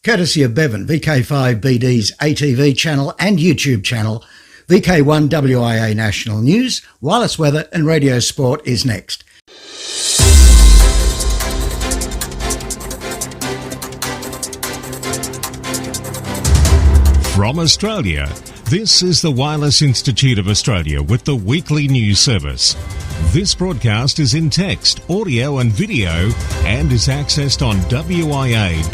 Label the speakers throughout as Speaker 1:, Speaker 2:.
Speaker 1: courtesy of Bevan, VK5BD's ATV channel and YouTube channel. VK1 WIA National News, wireless weather and radio sport is next.
Speaker 2: From Australia, this is the Wireless Institute of Australia with the weekly news service. This broadcast is in text, audio and video and is accessed on wia.org.au.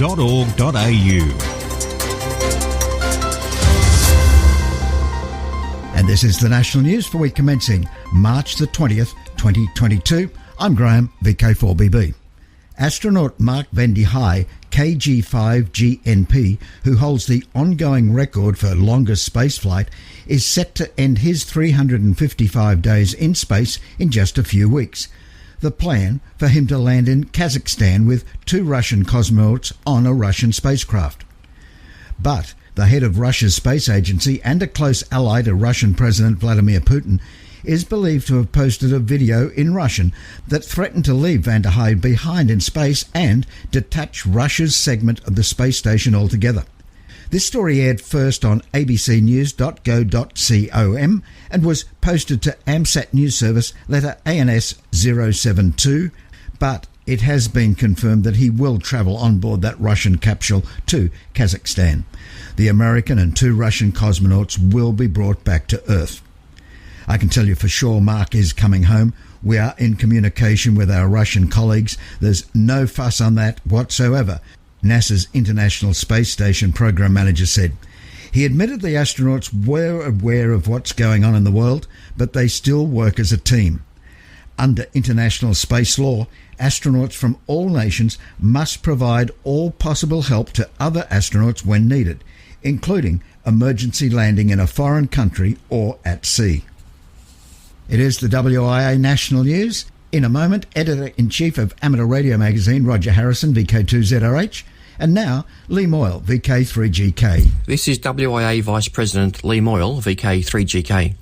Speaker 1: And this is the national news for week commencing March the 20th, 2022. I'm Graham, VK4BB. Astronaut Mark Vendy High, KG5GNP, who holds the ongoing record for longest spaceflight, is set to end his 355 days in space in just a few weeks. The plan for him to land in Kazakhstan with 2 Russian cosmonauts on a Russian spacecraft. But the head of Russia's space agency and a close ally to Russian President Vladimir Putin is believed to have posted a video in Russian that threatened to leave Van der Heide behind in space and detach Russia's segment of the space station altogether. This story aired first on abcnews.go.com and was posted to AMSAT News Service letter ANS 072, but it has been confirmed that he will travel on board that Russian capsule to Kazakhstan. The American and 2 Russian cosmonauts will be brought back to Earth. I can tell you for sure Mark is coming home. We are in communication with our Russian colleagues. There's no fuss on that whatsoever, NASA's International Space Station program manager said. He admitted the astronauts were aware of what's going on in the world, but they still work as a team. Under international space law, astronauts from all nations must provide all possible help to other astronauts when needed, including emergency landing in a foreign country or at sea. It is the WIA National News. In a moment, Editor-in-Chief of Amateur Radio Magazine, Roger Harrison, VK2ZRH. And now, Lee Moyle, VK3GK.
Speaker 3: This is WIA Vice President Lee Moyle, VK3GK.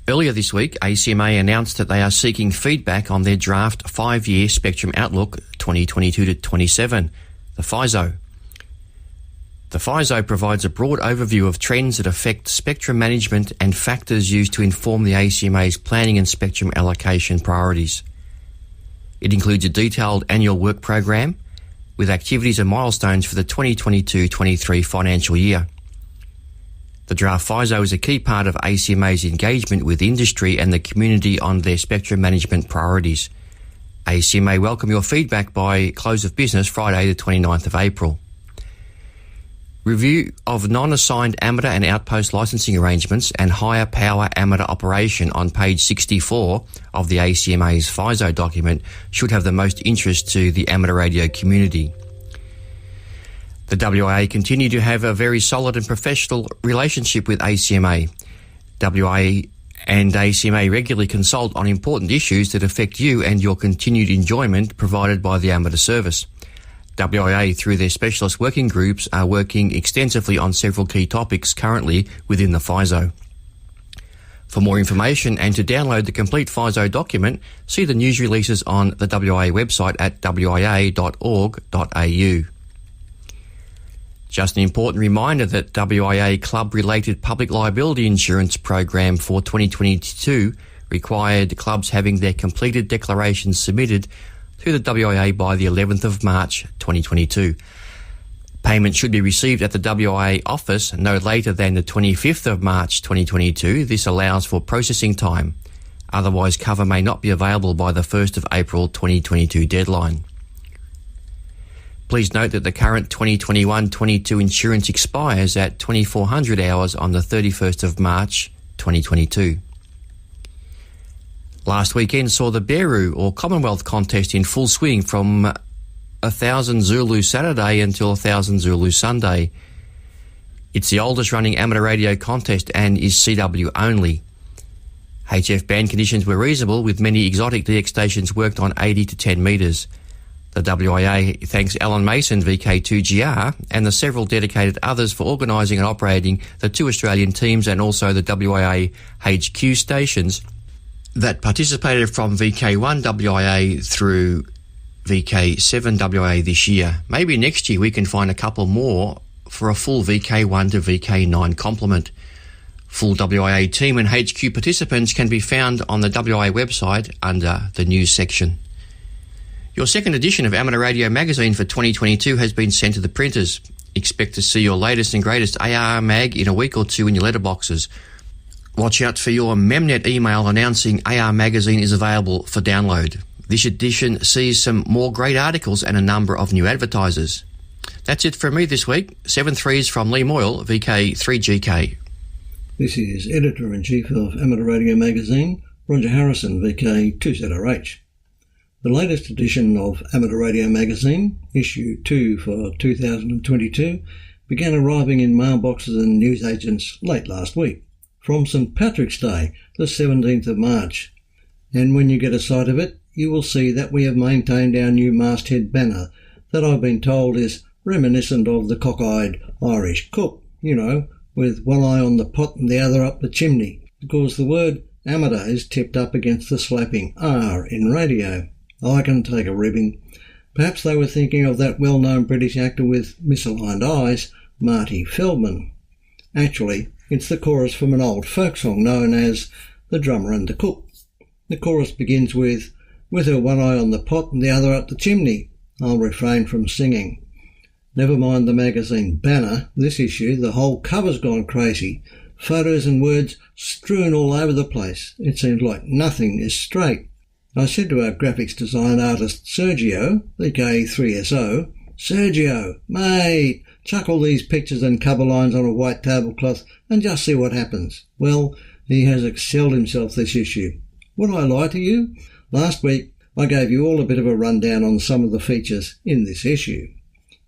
Speaker 3: Earlier this week, ACMA announced that they are seeking feedback on their draft 5-year Spectrum Outlook 2022 to 27, the FISO. The FISO provides a broad overview of trends that affect spectrum management and factors used to inform the ACMA's planning and spectrum allocation priorities. It includes a detailed annual work program with activities and milestones for the 2022-23 financial year. The draft FISO is a key part of ACMA's engagement with industry and the community on their spectrum management priorities. ACMA welcome your feedback by close of business Friday the 29th of April. Review of non-assigned amateur and outpost licensing arrangements and higher power amateur operation on page 64 of the ACMA's FISO document should have the most interest to the amateur radio community. The WIA continue to have a very solid and professional relationship with ACMA. WIA and ACMA regularly consult on important issues that affect you and your continued enjoyment provided by the amateur service. WIA, through their specialist working groups, are working extensively on several key topics currently within the FISO. For more information and to download the complete FISO document, see the news releases on the WIA website at wia.org.au. Just an important reminder that WIA club-related public liability insurance program for 2022 required clubs having their completed declarations submitted to the WIA by the 11th of March 2022. Payment should be received at the WIA office no later than the 25th of March 2022. This allows for processing time. Otherwise, cover may not be available by the 1st of April 2022 deadline. Please note that the current 2021-22 insurance expires at 2400 hours on the 31st of March 2022. Last weekend saw the Beru or Commonwealth contest in full swing from 1000 Zulu Saturday until 1000 Zulu Sunday. It's the oldest running amateur radio contest and is CW only. HF band conditions were reasonable with many exotic DX stations worked on 80 to 10 metres. The WIA thanks Alan Mason, VK2GR, and the several dedicated others for organising and operating the 2 Australian teams and also the WIA HQ stations that participated from VK1 WIA through VK7 WIA this year. Maybe next year we can find a couple more for a full VK1 to VK9 complement. Full WIA team and HQ participants can be found on the WIA website under the news section. Your second edition of Amateur Radio Magazine for 2022 has been sent to the printers. Expect to see your latest and greatest AR mag in a week or two in your letterboxes. Watch out for your Memnet email announcing AR Magazine is available for download. This edition sees some more great articles and a number of new advertisers. That's it from me this week. 7-3s from Lee Moyle, VK3GK.
Speaker 4: This is Editor-in-Chief of Amateur Radio Magazine, Roger Harrison, VK2ZRH. The latest edition of Amateur Radio Magazine, issue 2 for 2022, began arriving in mailboxes and newsagents late last week, from St Patrick's Day, the 17th of March. And when you get a sight of it, you will see that we have maintained our new masthead banner that I've been told is reminiscent of the cockeyed Irish cook, with one eye on the pot and the other up the chimney, because the word amateur is tipped up against the slapping R in radio. I can take a ribbing. Perhaps they were thinking of that well-known British actor with misaligned eyes, Marty Feldman. Actually, it's the chorus from an old folk song known as The Drummer and the Cook. The chorus begins with her one eye on the pot and the other up the chimney. I'll refrain from singing. Never mind the magazine banner, this issue, the whole cover's gone crazy. Photos and words strewn all over the place. It seems like nothing is straight. I said to our graphics design artist Sergio, VK3SO, Sergio, mate, chuck all these pictures and cover lines on a white tablecloth and just see what happens. Well, he has excelled himself this issue. Would I lie to you? Last week I gave you all a bit of a rundown on some of the features in this issue.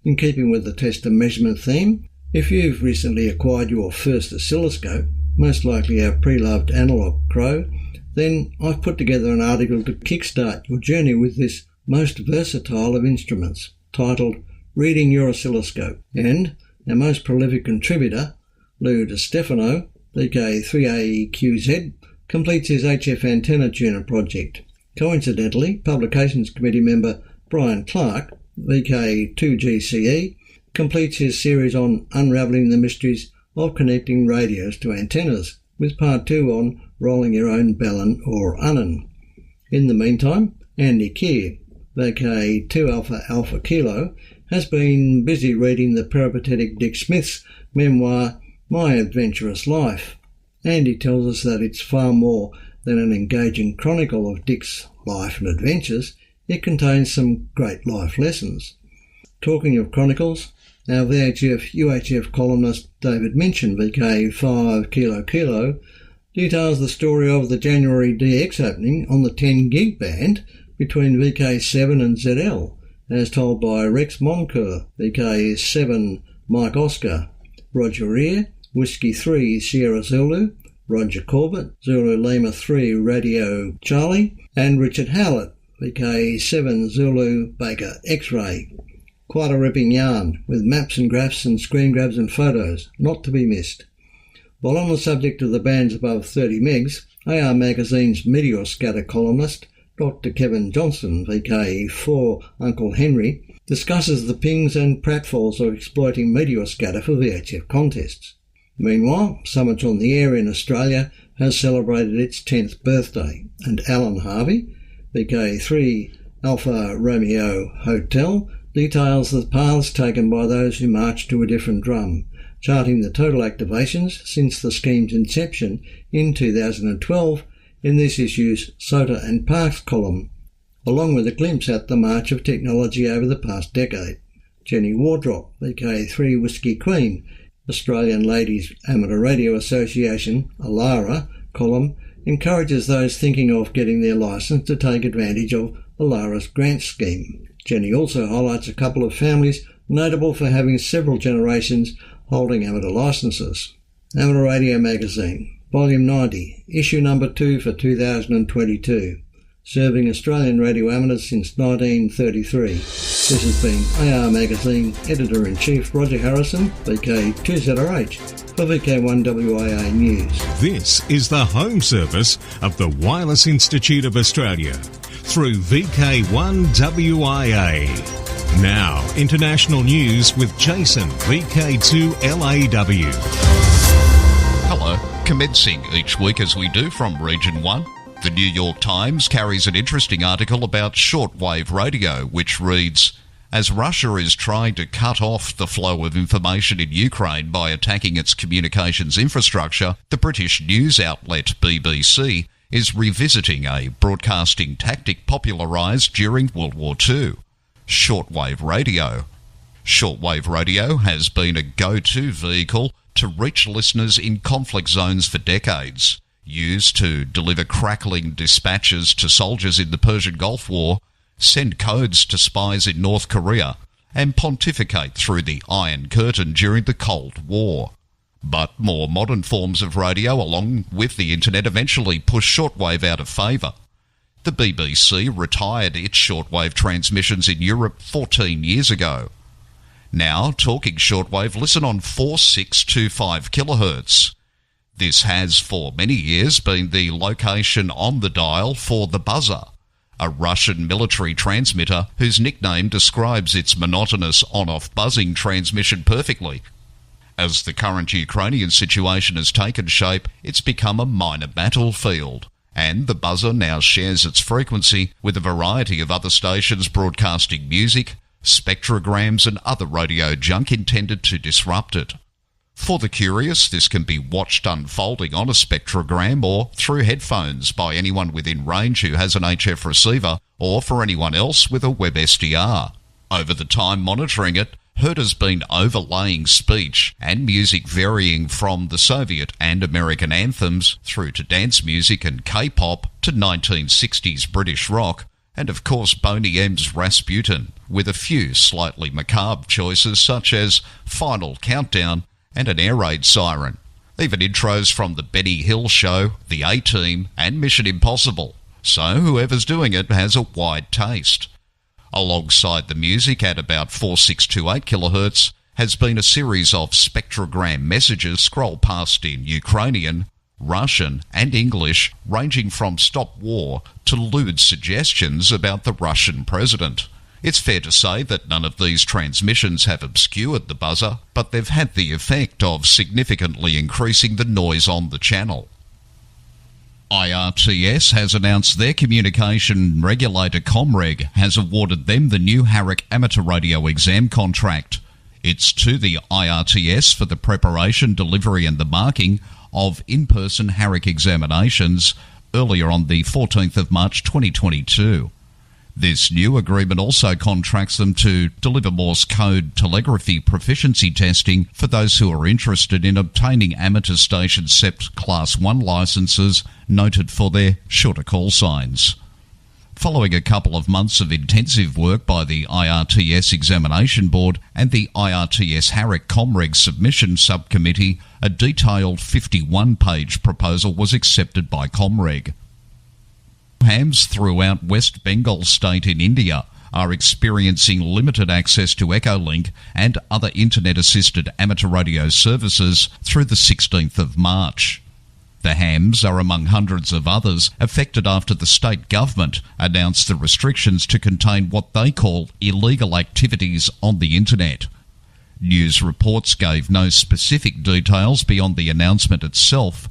Speaker 4: In keeping with the test and measurement theme, if you've recently acquired your first oscilloscope, most likely our pre-loved analog Crow, then I've put together an article to kickstart your journey with this most versatile of instruments, titled Reading Your Oscilloscope, and our most prolific contributor, Lou DiStefano, VK3AEQZ, completes his HF antenna tuner project. Coincidentally, Publications Committee member Brian Clark, VK2GCE, completes his series on unravelling the mysteries of connecting radios to antennas, with part 2 on rolling your own bellon or unnon. In the meantime, Andy Keir, VK2 Alpha Alpha Kilo, has been busy reading the peripatetic Dick Smith's memoir, My Adventurous Life. Andy tells us that it's far more than an engaging chronicle of Dick's life and adventures. It contains some great life lessons. Talking of chronicles, our VHF UHF columnist David Minchin, VK5 Kilo Kilo, details the story of the January DX opening on the 10 gig band between VK7 and ZL, as told by Rex Moncoeur, VK7 Mike Oscar, Roger Ear, Whiskey 3 Sierra Zulu, Roger Corbett, Zulu Lima 3 Radio Charlie, and Richard Howlett, VK7 Zulu Baker X-Ray. Quite a ripping yarn, with maps and graphs and screen grabs and photos, not to be missed. While on the subject of the bands above 30 megs, AR Magazine's Meteor Scatter columnist, Dr. Kevin Johnson, VK4 Uncle Henry, discusses the pings and pratfalls of exploiting Meteor Scatter for VHF contests. Meanwhile, Summit on the Air in Australia has celebrated its 10th birthday, and Alan Harvey, VK3 Alpha Romeo Hotel, details the paths taken by those who march to a different drum, charting the total activations since the scheme's inception in 2012 in this issue's SOTA and Parks column, along with a glimpse at the march of technology over the past decade. Jenny Wardrop, VK3 Whiskey Queen, Australian Ladies Amateur Radio Association, ALARA, column, encourages those thinking of getting their licence to take advantage of ALARA's grant scheme. Jenny also highlights a couple of families notable for having several generations holding amateur licences. Amateur Radio Magazine, Volume 90, Issue Number 2 for 2022. Serving Australian radio amateurs since 1933. This has been AR Magazine Editor-in-Chief Roger Harrison, VK2ZRH, for VK1WIA News.
Speaker 2: This is the home service of the Wireless Institute of Australia through VK1WIA. Now, international news with Jason, VK2LAW.
Speaker 5: Hello. Commencing each week as we do from Region 1, the New York Times carries an interesting article about shortwave radio, which reads, as Russia is trying to cut off the flow of information in Ukraine by attacking its communications infrastructure, the British news outlet BBC is revisiting a broadcasting tactic popularised during World War II, shortwave radio. Shortwave radio has been a go-to vehicle to reach listeners in conflict zones for decades, used to deliver crackling dispatches to soldiers in the Persian Gulf War, send codes to spies in North Korea, and pontificate through the Iron Curtain during the Cold War. But more modern forms of radio, along with the internet, eventually pushed shortwave out of favour. The BBC retired its shortwave transmissions in Europe 14 years ago. Now, talking shortwave, listen on 4625 kHz. This has for many years been the location on the dial for the buzzer, a Russian military transmitter whose nickname describes its monotonous on-off buzzing transmission perfectly. As the current Ukrainian situation has taken shape, it's become a minor battlefield, and the buzzer now shares its frequency with a variety of other stations broadcasting music, spectrograms and other radio junk intended to disrupt it. For the curious, this can be watched unfolding on a spectrogram or through headphones by anyone within range who has an HF receiver, or for anyone else with a web SDR. Over the time monitoring it, Hurt has been overlaying speech and music varying from the Soviet and American anthems through to dance music and K-pop to 1960s British rock, and of course Boney M's Rasputin, with a few slightly macabre choices such as Final Countdown and an air raid siren. Even intros from The Benny Hill Show, The A-Team and Mission Impossible. So whoever's doing it has a wide taste. Alongside the music at about 4628 kHz has been a series of spectrogram messages scroll past in Ukrainian, Russian and English, ranging from stop war to lewd suggestions about the Russian president. It's fair to say that none of these transmissions have obscured the buzzer, but they've had the effect of significantly increasing the noise on the channel. IRTS has announced their communication regulator Comreg has awarded them the new Harrick amateur radio exam contract. It's to the IRTS for the preparation, delivery and the marking of in-person Harrick examinations earlier on the 14th of March 2022. This new agreement also contracts them to deliver Morse code telegraphy proficiency testing for those who are interested in obtaining amateur station SEPT Class 1 licenses noted for their shorter call signs. Following a couple of months of intensive work by the IRTS Examination Board and the IRTS Harrick Comreg Submission Subcommittee, a detailed 51-page proposal was accepted by Comreg. Hams throughout West Bengal state in India are experiencing limited access to Echolink and other internet-assisted amateur radio services through the 16th of March. The Hams are among hundreds of others affected after the state government announced the restrictions to contain what they call illegal activities on the internet. News reports gave no specific details beyond the announcement itself.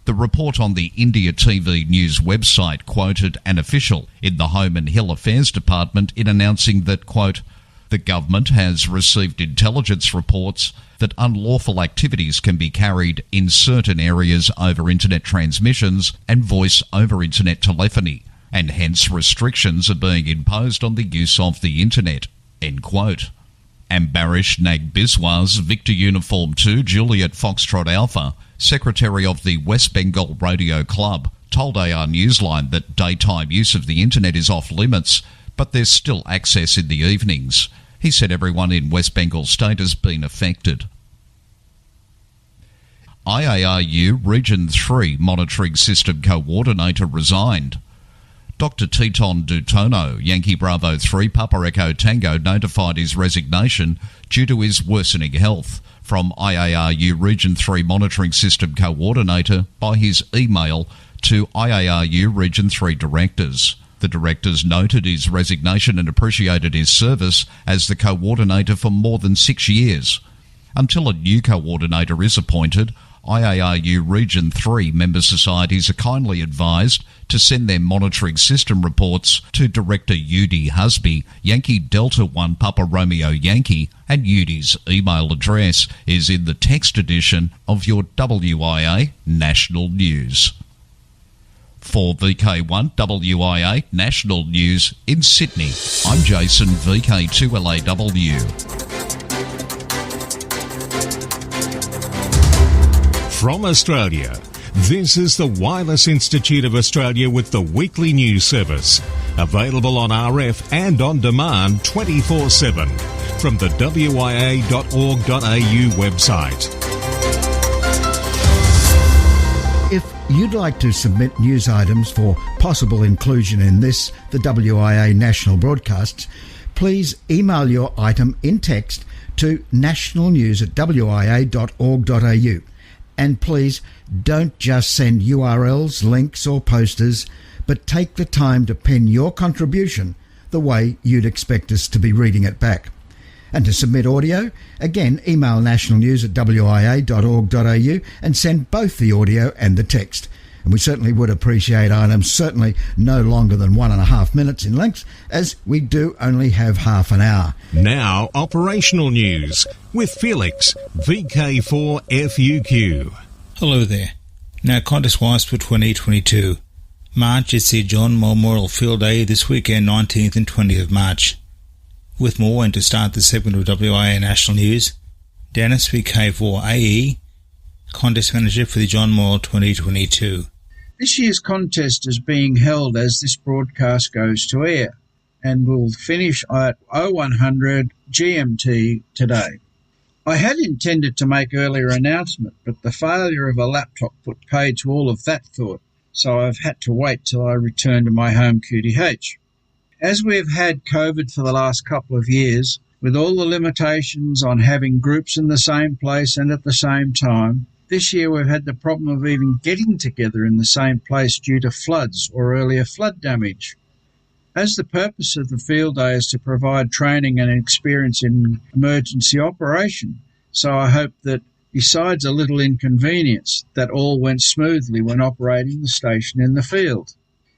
Speaker 5: The report on the India TV News website quoted an official in the Home and Hill Affairs Department in announcing that, quote, the government has received intelligence reports that unlawful activities can be carried in certain areas over internet transmissions and voice over internet telephony, and hence restrictions are being imposed on the use of the internet, end quote. Ambarish Nag Biswas, Victor Uniform 2, Juliet Foxtrot Alpha, Secretary of the West Bengal Radio Club, told AR Newsline that daytime use of the internet is off limits, but there's still access in the evenings. He said everyone in West Bengal State has been affected. IARU Region 3 Monitoring System Coordinator resigned. Dr. Titon Dutono, Yankee Bravo 3 Papa Echo Tango, notified his resignation due to his worsening health from IARU Region 3 Monitoring System Coordinator by his email to IARU Region 3 directors. The directors noted his resignation and appreciated his service as the coordinator for more than 6 years. Until a new coordinator is appointed, IARU Region 3 member societies are kindly advised to send their monitoring system reports to Director Udi Husby, Yankee Delta 1 Papa Romeo Yankee, and Udi's email address is in the text edition of your WIA National News. For VK1 WIA National News in Sydney, I'm Jason, VK2LAW.
Speaker 2: From Australia, this is the Wireless Institute of Australia with the weekly news service. Available on RF and on demand 24/7 from the wia.org.au website.
Speaker 1: If you'd like to submit news items for possible inclusion in this, the WIA national broadcasts, please email your item in text to nationalnews@wia.org.au. And please don't just send URLs, links or posters, but take the time to pen your contribution the way you'd expect us to be reading it back. And to submit audio, again, email nationalnews@wia.org.au and send both the audio and the text. And we certainly would appreciate items certainly no longer than 1.5 minutes in length, as we do only have half an hour.
Speaker 2: Now, operational news with Felix, VK4FUQ.
Speaker 6: Hello there. Now, contest-wise for 2022. March is the John Memorial Field Day this weekend, 19th and 20th of March. With more, and to start the segment of WIA National News, Dennis, VK4AE, Contest Manager for the John Memorial 2022.
Speaker 7: This year's contest is being held as this broadcast goes to air and will finish at 0100 GMT today. I had intended to make earlier announcement, but the failure of a laptop put paid to all of that thought, so I've had to wait till I return to my home QTH. As we've had COVID for the last couple of years, with all the limitations on having groups in the same place and at the same time, this year we've had the problem of even getting together in the same place due to floods or earlier flood damage. As the purpose of the field day is to provide training and experience in emergency operation, so I hope that besides a little inconvenience, that all went smoothly when operating the station in the field.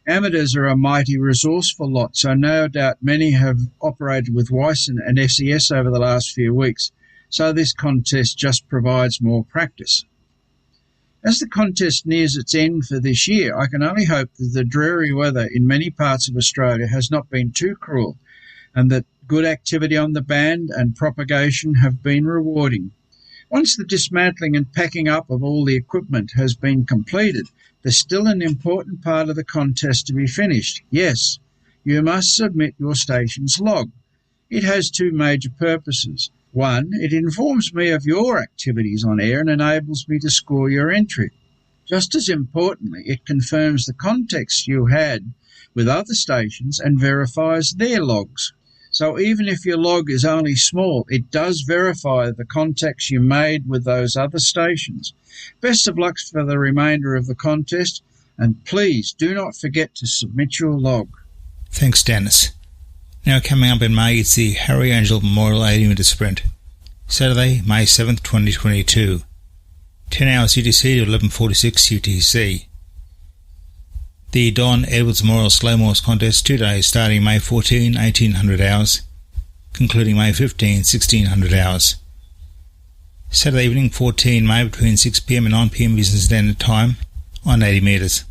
Speaker 7: Amateurs are a mighty resourceful lot, so no doubt many have operated with Wyson and SES over the last few weeks, so this contest just provides more practice. As the contest nears its end for this year, I can only hope that the dreary weather in many parts of Australia has not been too cruel, and that good activity on the band and propagation have been rewarding. Once the dismantling and packing up of all the equipment has been completed, there's still an important part of the contest to be finished. Yes, you must submit your station's log. It has two major purposes. One, it informs me of your activities on air and enables me to score your entry. Just as importantly, it confirms the context you had with other stations and verifies their logs. So even if your log is only small, it does verify the contacts you made with those other stations. Best of luck for the remainder of the contest, and please do not forget to submit your log.
Speaker 6: Thanks, Dennis. Now coming up in May, it's the Harry Angel Memorial 80-metre Sprint. Saturday, May 7th, 2022. 10 hours UTC to 11:46 UTC. The Don Edwards Memorial Slow Morse Contest, 2 days, starting May 14, 1800 hours, concluding May 15, 1600 hours. Saturday evening, 14 May, between 6 p.m. and 9 p.m. Eastern Standard Time, on 80 metres.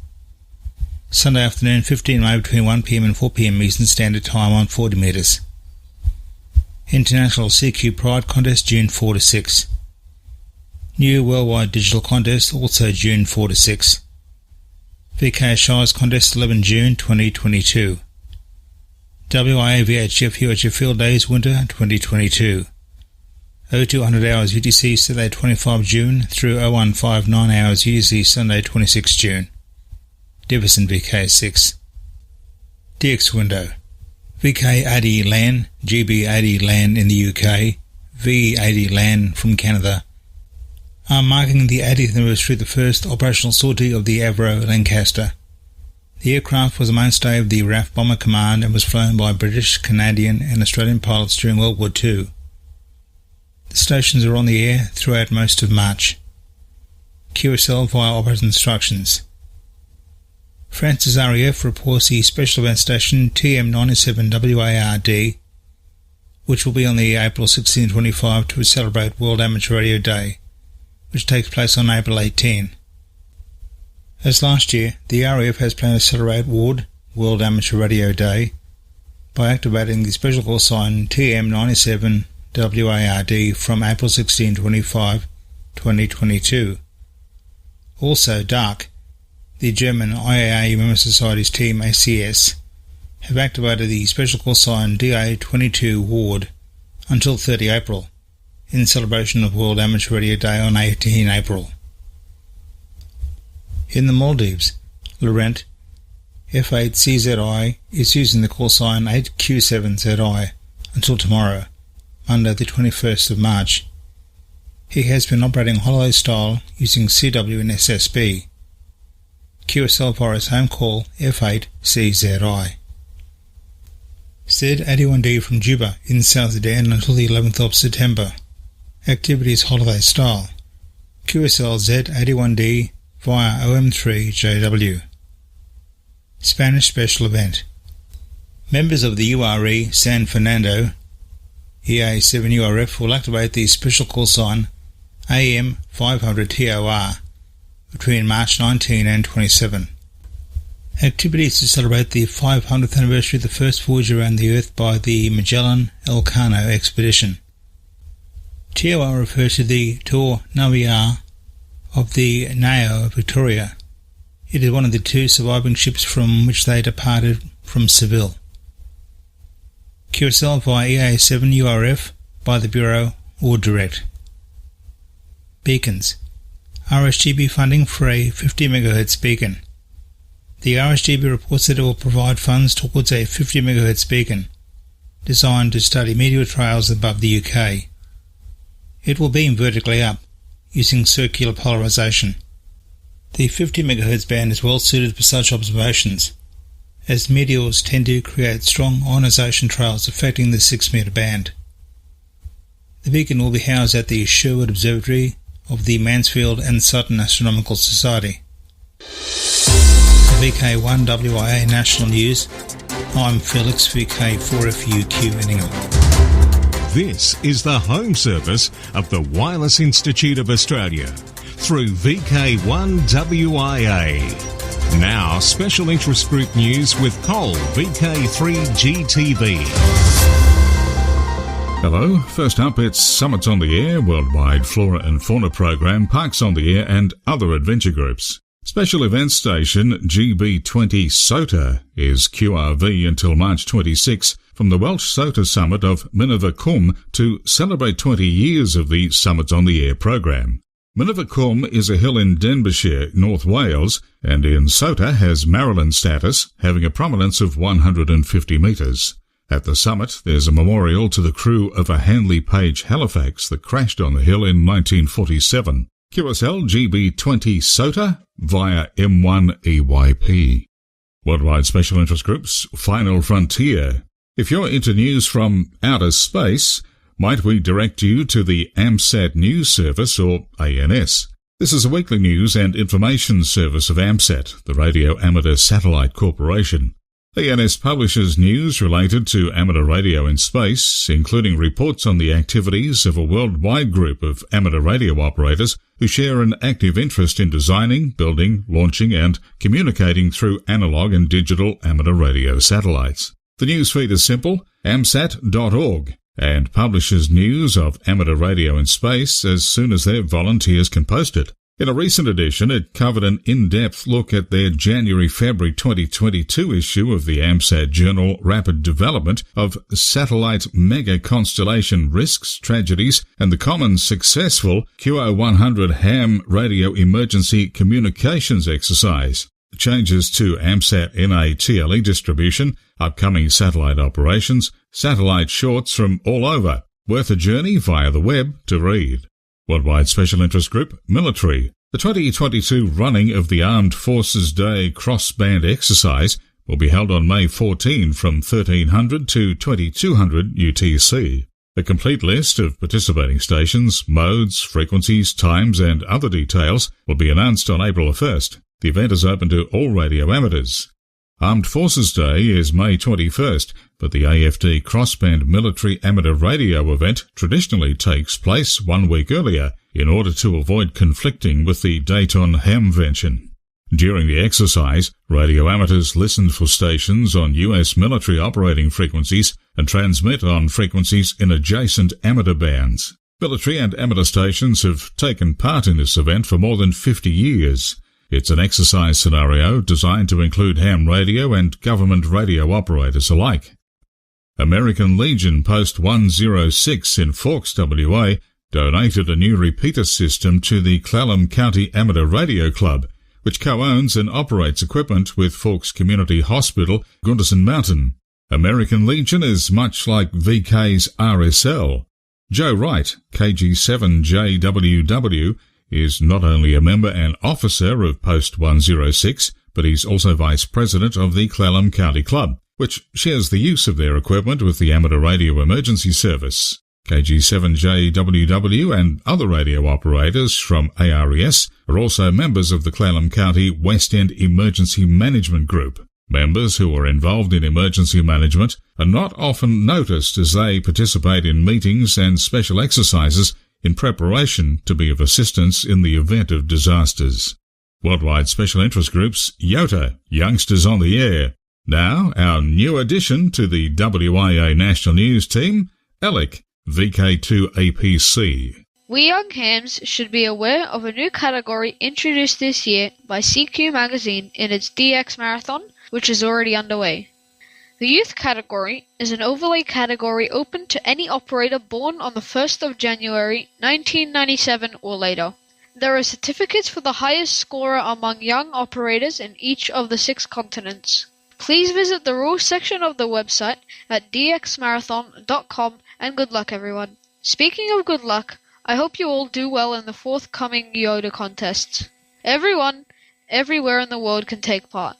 Speaker 6: Sunday afternoon, 15 May, between 1 p.m. and 4 p.m. Eastern Standard Time, on 40 metres. International CQ Pride Contest, June 4 to 6. New Worldwide Digital Contest, also June 4 to 6. VK Shires Contest, 11 June 2022. WIA VHF UHF Field Days Winter 2022. 0200 hours UTC Saturday 25 June through 0159 hours UTC Sunday 26 June. Divison VK6. DX Window. VK80 LAN, GB80 LAN in the UK, V80 LAN from Canada are marking the 80th anniversary of the first operational sortie of the Avro Lancaster. The aircraft was a mainstay of the RAF Bomber Command and was flown by British, Canadian and Australian pilots during World War II. The stations are on the air throughout most of March. QSL via operator instructions. France's RAF reports the special event station TM97WARD, which will be on the April 1625 to celebrate World Amateur Radio Day, which takes place on April 18. As last year, the RAF has planned to celebrate World Amateur Radio Day by activating the special call sign TM97WARD from April 1625, 2022. Also, DARK, the German IAA Member Society's team ACS, have activated the special call sign DA22 Ward until 30 April in celebration of World Amateur Radio Day on 18 April. In the Maldives, Laurent F8CZI is using the call sign 8Q7ZI until tomorrow, Monday the 21st of March. He has been operating holiday style using CW and SSB. QSL via his home call F8CZI. Z81D from Juba in South Sudan until the 11th of September. Activity is holiday style. QSL Z81D via OM3JW. Spanish special event. Members of the URE San Fernando EA7URF will activate the special call sign AM 500 TOR between March 19 and 27. Activities to celebrate the 500th anniversary of the first voyage around the Earth by the Magellan Elcano expedition. TOR refers to the Tour Navier of the Nao Victoria. It is one of the two surviving ships from which they departed from Seville. QSL via EA7URF by the Bureau or direct. Beacons. RSGB funding for a 50 MHz beacon. The RSGB reports that it will provide funds towards a 50 MHz beacon designed to study meteor trails above the UK. It will beam vertically up using circular polarization. The 50 MHz band is well suited for such observations, as meteors tend to create strong ionisation trails affecting the 6 metre band. The beacon will be housed at the Sherwood Observatory of the Mansfield and Sutton Astronomical Society. VK1WIA National News. I'm Felix VK4FUQ Inningham.
Speaker 2: This is the home service of the Wireless Institute of Australia through VK1WIA. Now, special interest group news with Cole, VK3GTV.
Speaker 8: Hello, first up it's Summits on the Air, Worldwide Flora and Fauna Program, Parks on the Air and other adventure groups. Special event station GB20 SOTA is QRV until March 26 from the Welsh SOTA Summit of Minerva Cwm to celebrate 20 years of the Summits on the Air program. Minerva Cwm is a hill in Denbighshire, North Wales, and in SOTA has Maryland status, having a prominence of 150 metres. At the summit, there's a memorial to the crew of a Handley Page Halifax that crashed on the hill in 1947. QSL GB20 SOTA via M1EYP. Worldwide Special Interest Groups, Final Frontier. If you're into news from outer space, might we direct you to the AMSAT News Service, or ANS? This is a weekly news and information service of AMSAT, the Radio Amateur Satellite Corporation. ANS publishes news related to amateur radio in space, including reports on the activities of a worldwide group of amateur radio operators who share an active interest in designing, building, launching and communicating through analog and digital amateur radio satellites. The newsfeed is simple, amsat.org, and publishes news of amateur radio in space as soon as their volunteers can post it. In a recent edition, it covered an in-depth look at their January-February 2022 issue of the AMSAT journal Rapid Development of Satellite Mega-Constellation Risks, Tragedies, and the common successful QO100 ham radio emergency communications exercise. Changes to AMSAT NA-TLE distribution, upcoming satellite operations, satellite shorts from all over. Worth a journey via the web to read. Worldwide Special Interest Group, Military. The 2022 running of the Armed Forces Day cross-band exercise will be held on May 14 from 1300 to 2200 UTC. A complete list of participating stations, modes, frequencies, times and other details will be announced on April 1st. The event is open to all radio amateurs. Armed Forces Day is May 21st, but the AFD Crossband Military Amateur Radio event traditionally takes place 1 week earlier in order to avoid conflicting with the Dayton Hamvention. During the exercise, radio amateurs listen for stations on US military operating frequencies and transmit on frequencies in adjacent amateur bands. Military and amateur stations have taken part in this event for more than 50 years. It's an exercise scenario designed to include ham radio and government radio operators alike. American Legion Post 106 in Forks, WA, donated a new repeater system to the Clallam County Amateur Radio Club, which co-owns and operates equipment with Forks Community Hospital, Gunderson Mountain. American Legion is much like VK's RSL. Joe Wright, KG7JWW, is not only a member and officer of Post 106, but he's also Vice President of the Clallam County Club, which shares the use of their equipment with the Amateur Radio Emergency Service. KG7JWW and other radio operators from ARES are also members of the Clallam County West End Emergency Management Group. Members who are involved in emergency management are not often noticed as they participate in meetings and special exercises in preparation to be of assistance in the event of disasters. Worldwide Special Interest Groups, YOTA, Youngsters on the Air. Now, our new addition to the WIA National News team, Alec, VK2APC.
Speaker 9: We young hams should be aware of a new category introduced this year by CQ Magazine in its DX Marathon, which is already underway. The youth category is an overlay category open to any operator born on the 1st of January 1997 or later. There are certificates for the highest scorer among young operators in each of the 6 continents. Please visit the rules section of the website at dxmarathon.com and good luck everyone. Speaking of good luck, I hope you all do well in the forthcoming YOTA contests. Everyone, everywhere in the world can take part.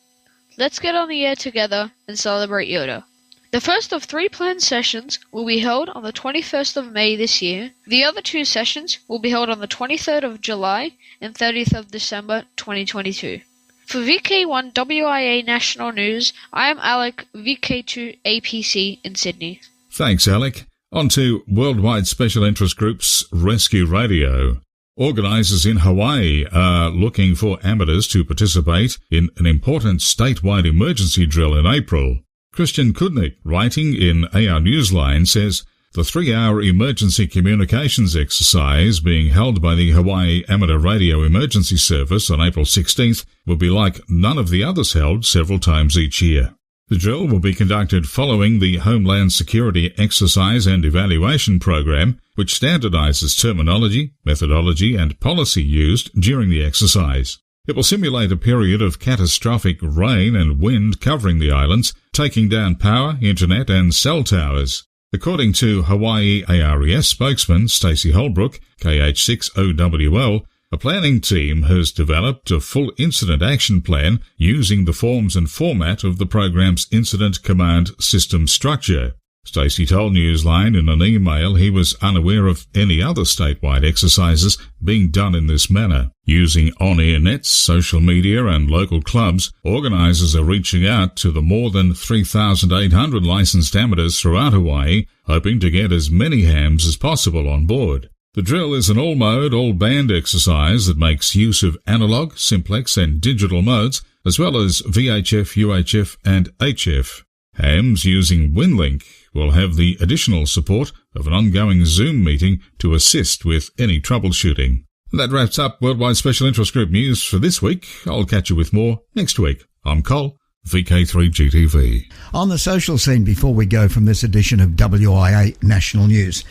Speaker 9: Let's get on the air together and celebrate YOTA. The first of 3 planned sessions will be held on the 21st of May this year. The other 2 sessions will be held on the 23rd of July and 30th of December 2022. For VK1 WIA National News, I am Alec, VK2 APC in Sydney.
Speaker 8: Thanks, Alec. On to Worldwide Special Interest Groups Rescue Radio. Organisers in Hawaii are looking for amateurs to participate in an important statewide emergency drill in April. Christian Kudnick, writing in AR Newsline, says the 3-hour emergency communications exercise being held by the Hawaii Amateur Radio Emergency Service on April 16th will be like none of the others held several times each year. The drill will be conducted following the Homeland Security Exercise and Evaluation Program, which standardizes terminology, methodology, and policy used during the exercise. It will simulate a period of catastrophic rain and wind covering the islands, taking down power, internet, and cell towers. According to Hawaii ARES spokesman Stacey Holbrook, KH6OWL, a planning team has developed a full incident action plan using the forms and format of the program's Incident Command System structure. Stacey told Newsline in an email he was unaware of any other statewide exercises being done in this manner. Using on-air nets, social media and local clubs, organisers are reaching out to the more than 3,800 licensed amateurs throughout Hawaii, hoping to get as many hams as possible on board. The drill is an all-mode, all-band exercise that makes use of analog, simplex and digital modes, as well as VHF, UHF and HF. Hams using WinLink will have the additional support of an ongoing Zoom meeting to assist with any troubleshooting. That wraps up Worldwide Special Interest Group news for this week. I'll catch you with more next week. I'm Col, VK3GTV.
Speaker 1: On the social scene before we go from this edition of WIA National News.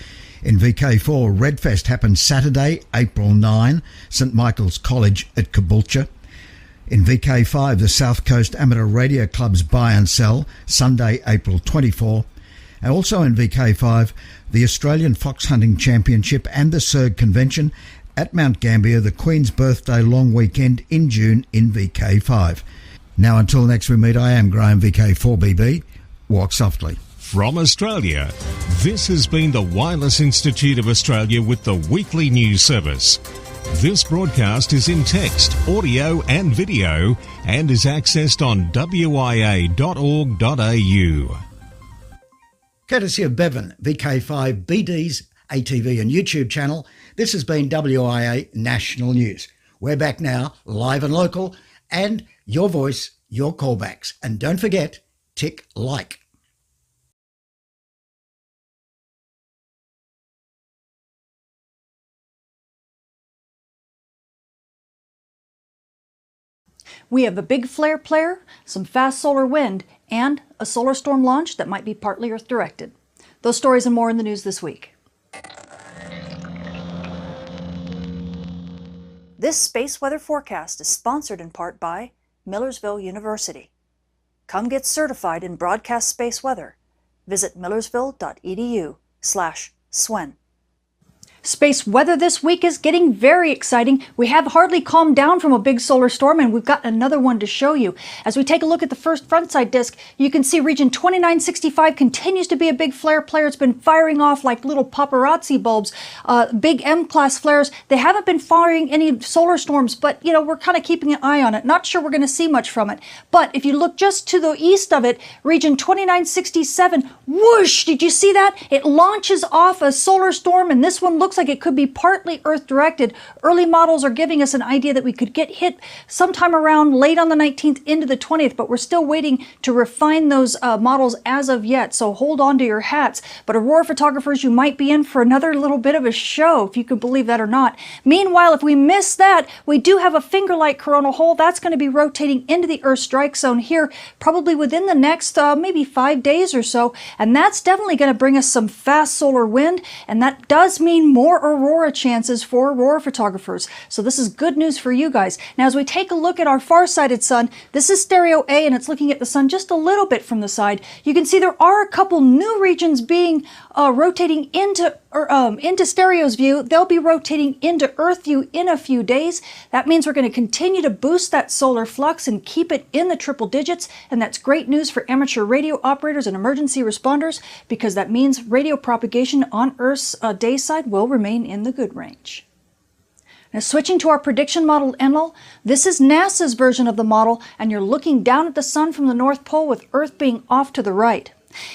Speaker 1: In VK4, Redfest happened Saturday, April 9, St Michael's College at Caboolture. In VK5, the South Coast Amateur Radio Club's Buy and Sell, Sunday, April 24. And also in VK5, the Australian Fox Hunting Championship and the SERG Convention at Mount Gambier, the Queen's Birthday long weekend in June in VK5. Now until next we meet, I am Graham, VK4BB. Walk softly.
Speaker 2: From Australia, this has been the Wireless Institute of Australia with the weekly news service. This broadcast is in text, audio and video and is accessed on wia.org.au.
Speaker 1: Courtesy of Bevan, VK5 BD's ATV and YouTube channel, this has been WIA National News. We're back now, live and local, and your voice, your callbacks. And don't forget, tick like.
Speaker 10: We have a big flare player, some fast solar wind, and a solar storm launch that might be partly Earth-directed. Those stories and more in the news this week. This space weather forecast is sponsored in part by Millersville University. Come get certified in broadcast space weather. Visit millersville.edu/SWEN. Space weather this week is getting very exciting. We have hardly calmed down from a big solar storm, and we've got another one to show you. As we take a look at the first frontside disk, you can see region 2965 continues to be a big flare player. It's been firing off like little paparazzi bulbs. Big M-class flares. They haven't been firing any solar storms, but we're kind of keeping an eye on it. Not sure we're going to see much from it. But if you look just to the east of it, region 2967, whoosh! Did you see that? It launches off a solar storm, and this one looks like it could be partly Earth-directed. Early models are giving us an idea that we could get hit sometime around late on the 19th into the 20th, but we're still waiting to refine those models as of yet, so hold on to your hats. But Aurora photographers, you might be in for another little bit of a show, if you could believe that or not. Meanwhile, if we miss that, we do have a finger-like coronal hole that's going to be rotating into the Earth strike zone here, probably within the next maybe 5 days or so, and that's definitely going to bring us some fast solar wind, and that does mean more aurora chances for aurora photographers. So this is good news for you guys. Now as we take a look at our far-sighted sun, this is stereo A and it's looking at the sun just a little bit from the side. You can see there are a couple new regions being rotating into stereo's view. They'll be rotating into Earth view in a few days. That means we're going to continue to boost that solar flux and keep it in the triple digits, and that's great news for amateur radio operators and emergency responders, because that means radio propagation on Earth's day side will remain in the good range. Now switching to our prediction model Enlil, this is NASA's version of the model, and you're looking down at the sun from the North Pole with Earth being off to the right.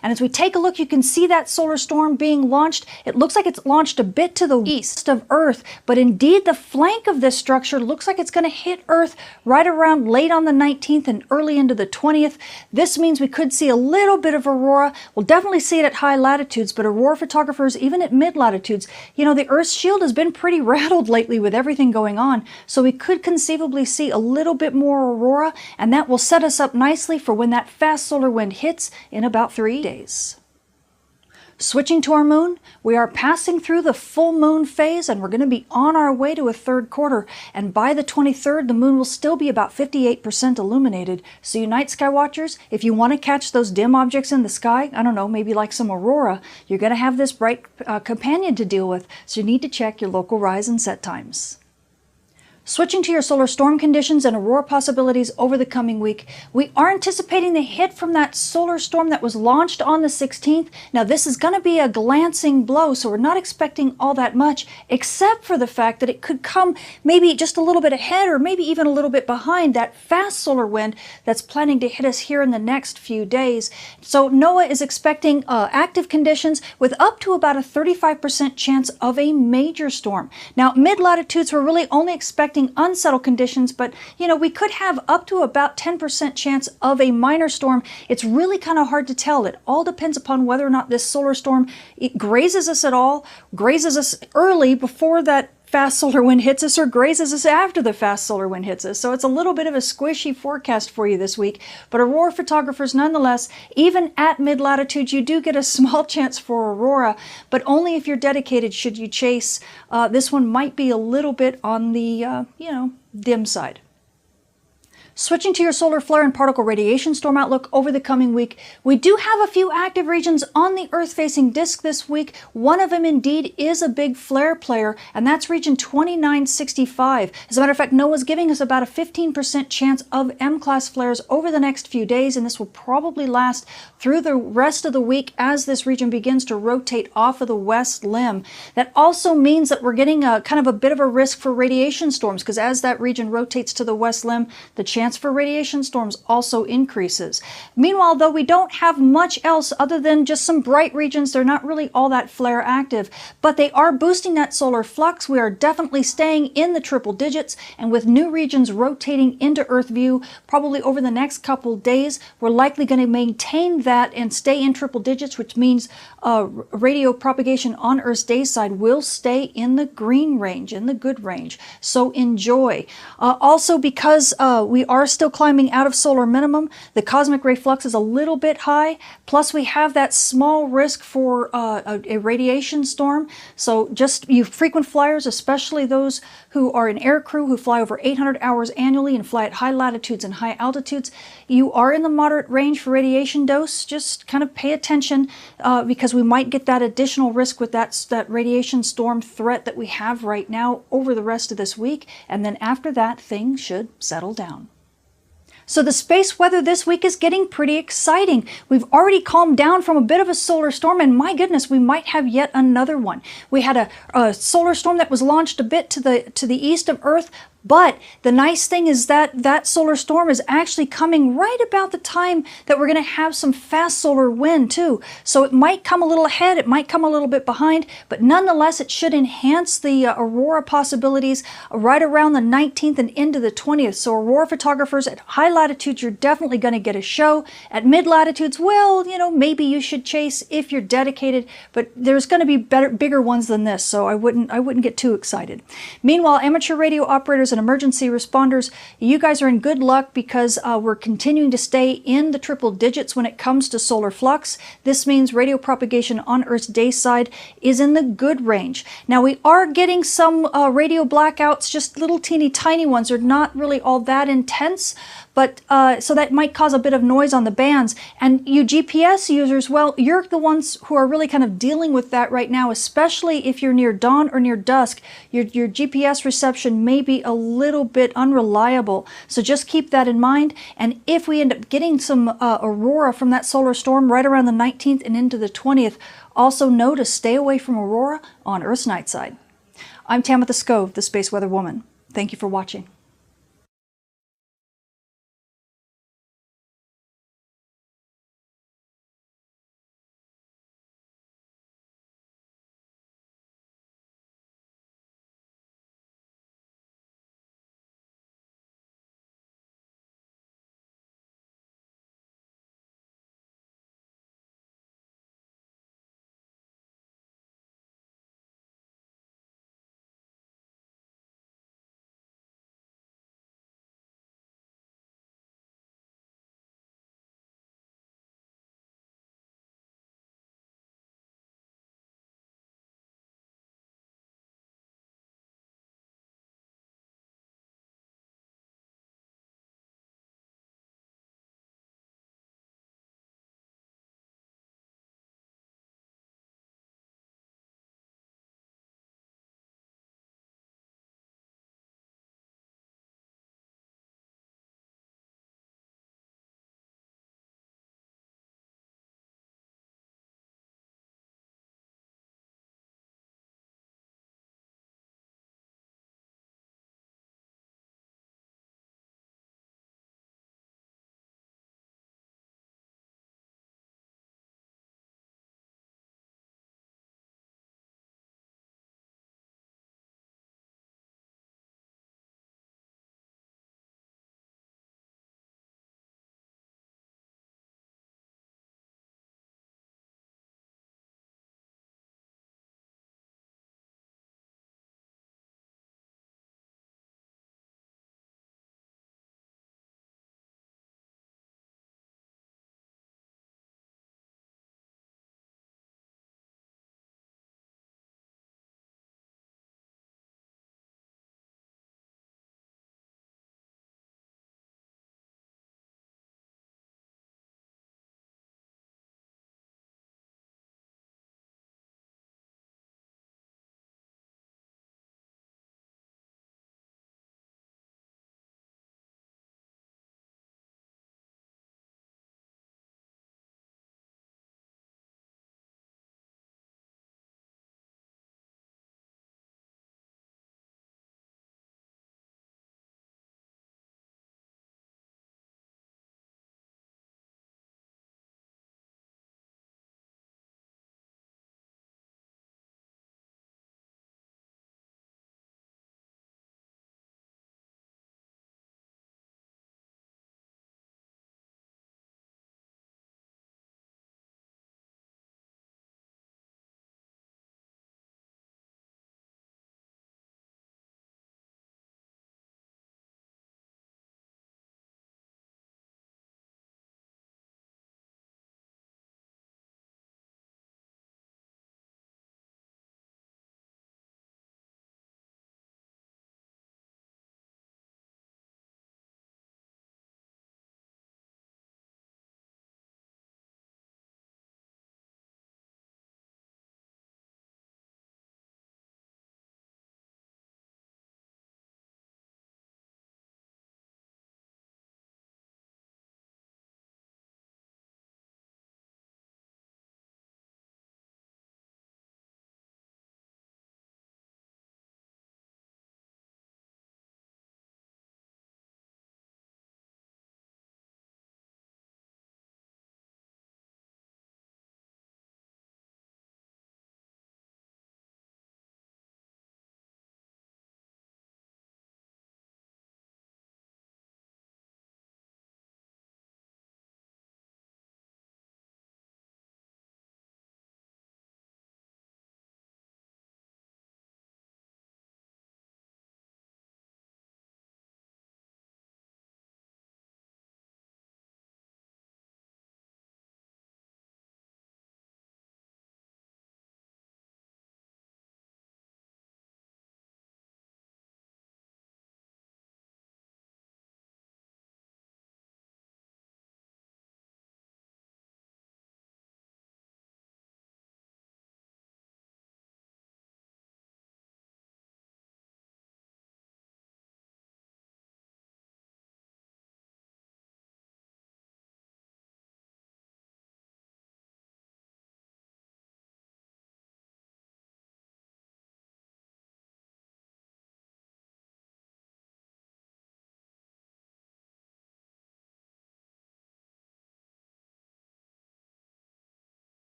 Speaker 10: And as we take a look, you can see that solar storm being launched. It looks like it's launched a bit to the east of Earth, but indeed the flank of this structure looks like it's going to hit Earth right around late on the 19th and early into the 20th. This means we could see a little bit of aurora. We'll definitely see it at high latitudes, but aurora photographers, even at mid latitudes, the Earth's shield has been pretty rattled lately with everything going on, so we could conceivably see a little bit more aurora, and that will set us up nicely for when that fast solar wind hits in about 3 days. Switching to our moon, we are passing through the full moon phase, and we're going to be on our way to a third quarter, and by the 23rd the moon will still be about 58% illuminated. So you night sky watchers, if you want to catch those dim objects in the sky, I don't know, maybe like some aurora, you're going to have this bright companion to deal with, so you need to check your local rise and set times. Switching to your solar storm conditions and aurora possibilities over the coming week, we are anticipating the hit from that solar storm that was launched on the 16th. Now this is going to be a glancing blow, so we're not expecting all that much, except for the fact that it could come maybe just a little bit ahead or maybe even a little bit behind that fast solar wind that's planning to hit us here in the next few days. So NOAA is expecting active conditions with up to about a 35% chance of a major storm. Now mid-latitudes we're really only expecting unsettled conditions, but we could have up to about 10% chance of a minor storm. It's really kind of hard to tell. It all depends upon whether or not this solar storm grazes us at all, grazes us early before that fast solar wind hits us, or grazes us after the fast solar wind hits us. So it's a little bit of a squishy forecast for you this week, but aurora photographers nonetheless, even at mid-latitude, you do get a small chance for aurora, but only if you're dedicated should you chase. This one might be a little bit on the, dim side. Switching to your solar flare and particle radiation storm outlook over the coming week, we do have a few active regions on the Earth-facing disk this week. One of them indeed is a big flare player, and that's region 2965. As a matter of fact, NOAA's giving us about a 15% chance of M-class flares over the next few days, and this will probably last through the rest of the week as this region begins to rotate off of the west limb. That also means that we're getting a kind of a bit of a risk for radiation storms, because as that region rotates to the west limb, the chance for radiation storms also increases. Meanwhile, though, we don't have much else other than just some bright regions. They're not really all that flare active, but they are boosting that solar flux. We are definitely staying in the triple digits, and with new regions rotating into Earth view probably over the next couple days, we're likely going to maintain that and stay in triple digits, which means radio propagation on Earth's day side will stay in the green range, in the good range. So enjoy. Also, because we are still climbing out of solar minimum, the cosmic ray flux is a little bit high, plus we have that small risk for a radiation storm. So just you frequent flyers, especially those who are an air crew who fly over 800 hours annually and fly at high latitudes and high altitudes, you are in the moderate range for radiation dose. Just kind of pay attention because we might get that additional risk with that radiation storm threat that we have right now over the rest of this week, and then after that things should settle down. So the space weather this week is getting pretty exciting. We've already calmed down from a bit of a solar storm, and my goodness, we might have yet another one. We had a solar storm that was launched a bit to the east of Earth, but the nice thing is that that solar storm is actually coming right about the time that we're going to have some fast solar wind too. So it might come a little ahead, it might come a little bit behind, but nonetheless it should enhance the aurora possibilities right around the 19th and into the 20th. So aurora photographers at high latitudes, you're definitely going to get a show. At mid latitudes, well, maybe you should chase if you're dedicated, but there's going to be bigger ones than this, so I wouldn't get too excited. Meanwhile, amateur radio operators and emergency responders, you guys are in good luck because we're continuing to stay in the triple digits when it comes to solar flux. This means radio propagation on Earth's day side is in the good range. Now we are getting some radio blackouts, just little teeny tiny ones. They're not really all that intense, but so that might cause a bit of noise on the bands. And you GPS users, well, you're the ones who are really kind of dealing with that right now, especially if you're near dawn or near dusk. Your GPS reception may be a little bit unreliable. So just keep that in mind. And if we end up getting some aurora from that solar storm right around the 19th and into the 20th, also know to stay away from aurora on Earth's night side. I'm Tamitha Skov, the Space Weather Woman. Thank you for watching.